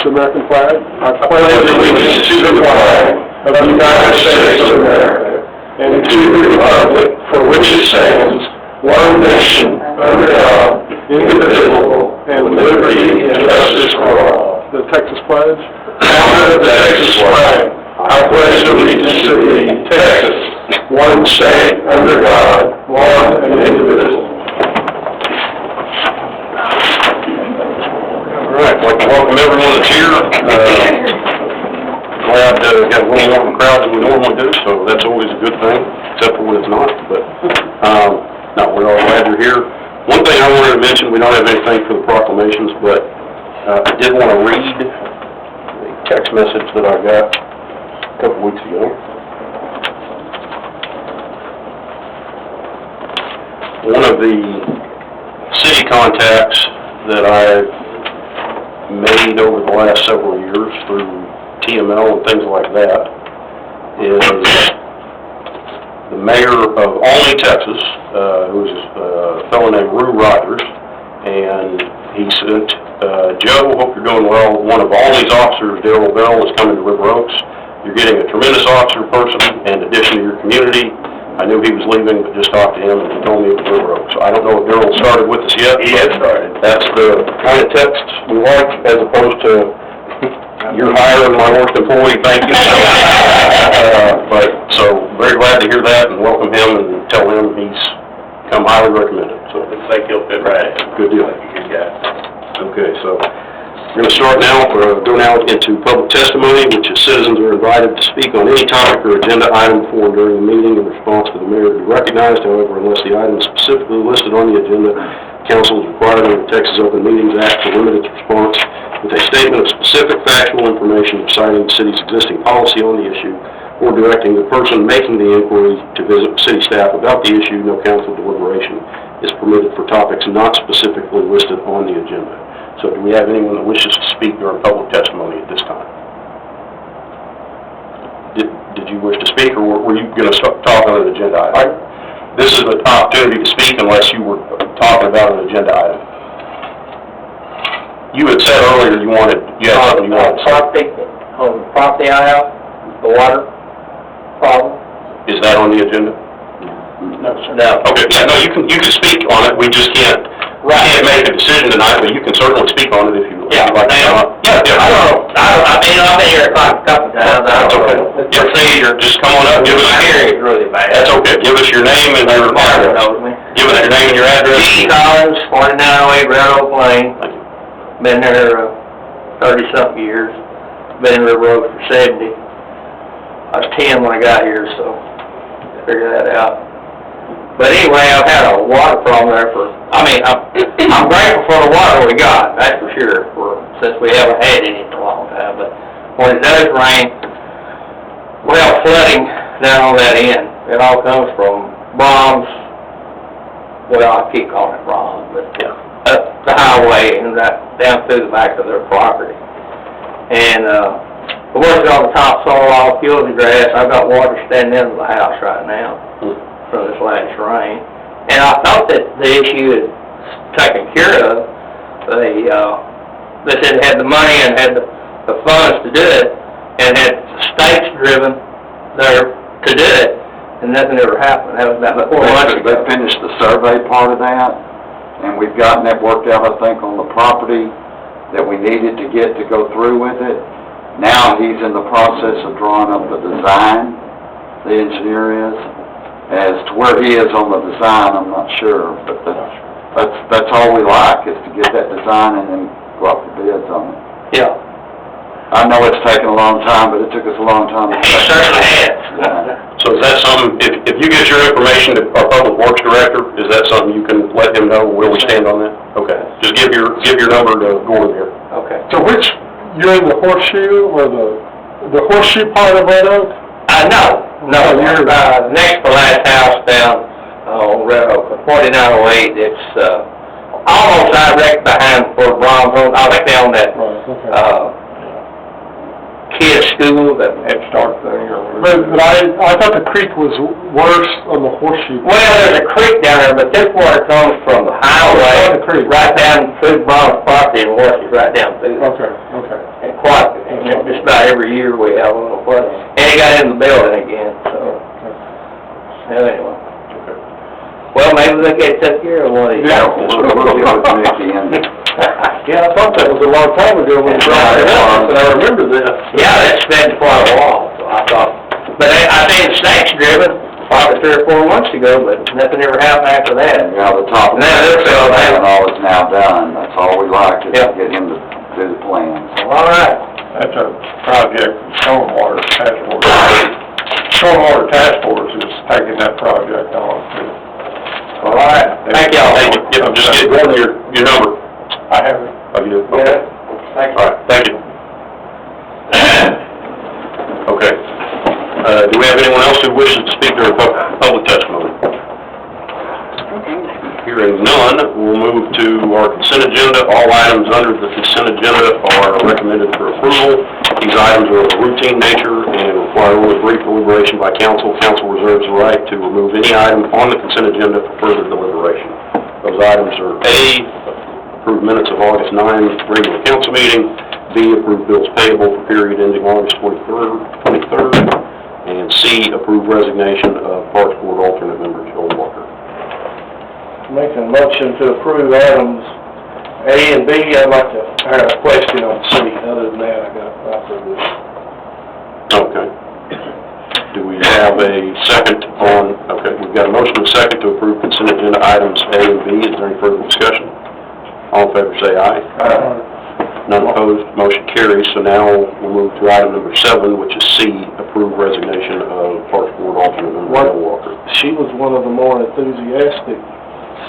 The American flag. I pledge allegiance to the flag of the United States of America and to the republic for which it stands, one nation, under God, indivisible, and with liberty and justice for all. The Texas pledge. Under the Texas flag, I pledge allegiance to thee, Texas, one state, under God, one and indivisible. All right, I'd like to welcome everyone that's here. Glad to have a little more of a crowd than we normally do, so that's always a good thing, except for when it's not. But no, we're all glad you're here. One thing I wanted to mention, we don't have anything for the proclamations, but I did want to read a text message that I got a couple weeks ago. One of the city contacts that I've made over the last several years through TML and things like that is the mayor of Olney, Texas, who's a fellow named Rue Rogers, and he said, Joe, hope you're doing well. One of Olney's officers, Darrell Bell, is coming to River Oaks. You're getting a tremendous officer person in addition to your community. I knew he was leaving, but just talked to him, and he told me it was River Oaks. So I don't know if Darrell started with us yet. He has started. That's the kind of text we like, as opposed to you're hiring my worst employee, thank you. So very glad to hear that, and welcome him, and tell him he's come highly recommended. So Looks like he'll fit right in. good deal. Good guy. Okay, so we're going to start now, go now into public testimony, which is citizens are invited to speak on any topic or agenda item before and during the meeting in response to the mayor to be recognized. However, unless the item is specifically listed on the agenda, council is required under the Texas Open Meetings Act to limit its response with a statement of specific factual information citing the city's existing policy on the issue or directing the person making the inquiry to visit city staff about the issue. No council deliberation is permitted for topics not specifically listed on the agenda. So do we have anyone that wishes to speak during public testimony at this time? Did you wish to speak, or were you going to talk on an agenda item? This is an opportunity to speak unless you were talking about an agenda item. You had said earlier you had something you wanted to say. On the property I have, the water problem. Is that on the agenda? No, sir. No. Okay, yeah, no, you can speak on it, we just can't make a decision tonight, but you can certainly speak on it if you Yeah, like. I don't know. I've been here a couple times. That's okay. Procedure, just come on up, give us My hearing is really bad. That's okay, give us your name and your Marvin knows me. Give us your name and your address. G. Collins, 4908 Railroad Lane. Thank you. Been there 30-something years. Been in River Oaks for 70. I was 10 when I got here, so figure that out. But anyway, I've had a water problem there I'm grateful for the water we got, that's for sure, since we haven't had any for a long time. But when it does rain, we have flooding down on that end. It all comes from Brahms, well, I keep calling it Brahms, but up the highway and right down through the back of their property. And the work's on the topsoil, all kills the grass. I've got water standing into the house right now from this last rain. And I thought that the issue is taken care of. They said they had the money and had the funds to do it, and had states driven there to do it, and nothing ever happened. That was about 4 months ago. They finished the survey part of that, and we've gotten it worked out, I think, on the property that we needed to get to go through with it. Now he's in the process of drawing up the design, the engineer is. As to where he is on the design, I'm not sure, but that's all we like, is to get that design and then go out for bids on it. Yeah. I know it's taken a long time, but it took us a long time to It certainly has. So is that something, if you get your information to our Public Works Director, is that something you can let him know where we stand on that? Okay, just give your number to Gordon here. Okay. So you're in the horseshoe or the horseshoe part of Red Oak? No, you're next to last house down on Red Oak, 4908. It's almost direct behind Fort Brahms. I think they own that Right, okay. Kids school, that Head Start thing or whatever. But I thought the creek was worse on the horseshoe. Well, there's a creek down there, but this water comes from the highway, the creek. right down through Brown's property and washes right down through. Okay. And quite, and just about every year we have a little flood. And it got in the building again, so, anyway. Well, maybe they can take care of one of these. Yeah, we'll get with Mickey and... Yeah, I thought that was a long time ago when you brought it up, but I remember that. Yeah, that's been quite a while, so I thought, but I think the snake's driven, probably 3 or 4 months ago, but nothing ever happened after that. Yeah, the top of Now, they're still there. and all is now done. That's all we like, is to Yep. get him to do the plans. All right. That's a project Stormwater Task Force. Stormwater Task Force is taking that project on too. All right. Thank y'all. Thank you. Yep, just get one of your number. I have it. Oh, you do? Yeah. Okay. Thank All right, thank you. Okay. Do we have anyone else who wishes to speak during public testimony? Hearing none, we'll move to our consent agenda. All items under the consent agenda are recommended for approval. These items are of a routine nature and require only brief deliberation by council. Council reserves the right to remove any item on the consent agenda for further deliberation. Those items are A, approve minutes of August 9 regular council meeting, B, approve bills payable for period ending August 23rd, and C, approve resignation of Parks Board alternate member Joel Walker. Making a motion to approve items A and B. I'd like to have a question on C. Other than that, I approve this. Okay. Do we have a second on, okay, we've got a motion and a second to approve consent agenda items A and B. Is there any further discussion? All in favor say aye. None opposed, motion carries. So now we'll move to item number 7, which is C, approve resignation of Parks Board alternate member Joel Walker. She was one of the more enthusiastic.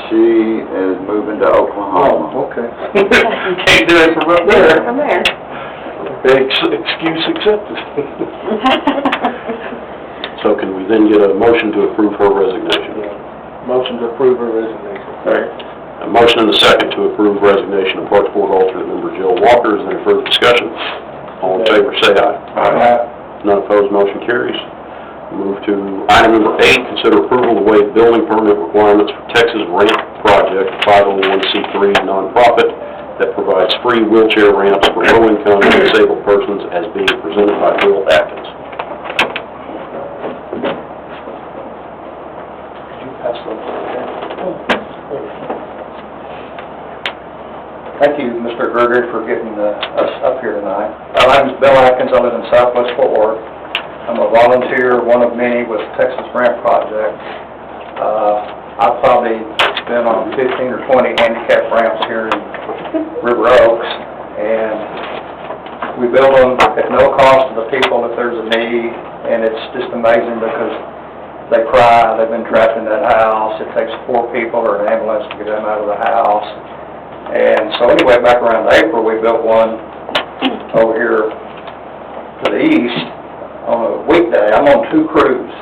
She is moving to Oklahoma. Okay. You can't do it from up there. From there. Excuse accepted. So can we then get a motion to approve her resignation? Motion to approve her resignation. A motion and a second to approve resignation of Parks Board alternate member Joel Walker. Is there any further discussion? All in favor say aye. Aye. None opposed, motion carries. Move to item number 8, consider approval to waive building permit requirements for Texas Ramp Project, 501c3 nonprofit that provides free wheelchair ramps for low-income and disabled persons, as being presented by Bill Atkins. Thank you, Mr. Gregory, for getting us up here tonight. My name is Bill Atkins. I live in Southwest Fort Worth. I'm a volunteer, one of many with Texas Ramp Project. I've probably been on 15 or 20 handicap ramps here in River Oaks, and we build them at no cost to the people if there's a need, and it's just amazing because they cry, they've been trapped in that house. It takes 4 people or an ambulance to get them out of the house. And so anyway, back around April, we built one over here to the east on a weekday. I'm on 2 crews.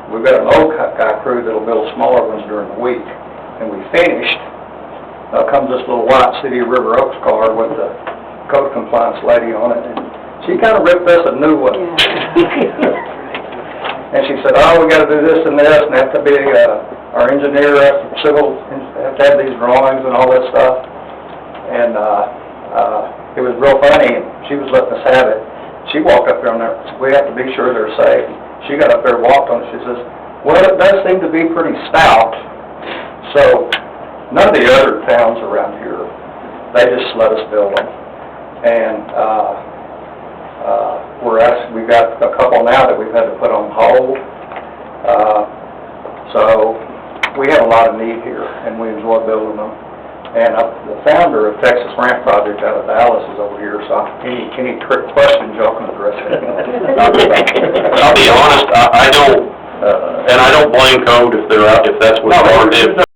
We've got an old guy crew that'll build smaller ones during the week. And we finished. Comes this little white City of River Oaks car with the code compliance lady on it. And she kind of ripped us a new one. And she said, oh, we got to do this and this, and have to be, our engineer, civil, have to have these drawings and all this stuff. And it was real funny, and she was letting us have it. She walked up there on there, we have to be sure they're safe. She got up there and walked on it. She says, well, it does seem to be pretty stout. So none of the other towns around here, they just let us build them. And we've got a couple now that we've had to put on hold. So we have a lot of need here, and we enjoy building them. And the founder of Texas Ramp Project out of Dallas is over here, so any trick questions, y'all can address it. I'll be honest, I don't, and I don't blame code if they're out, if that's what they're doing.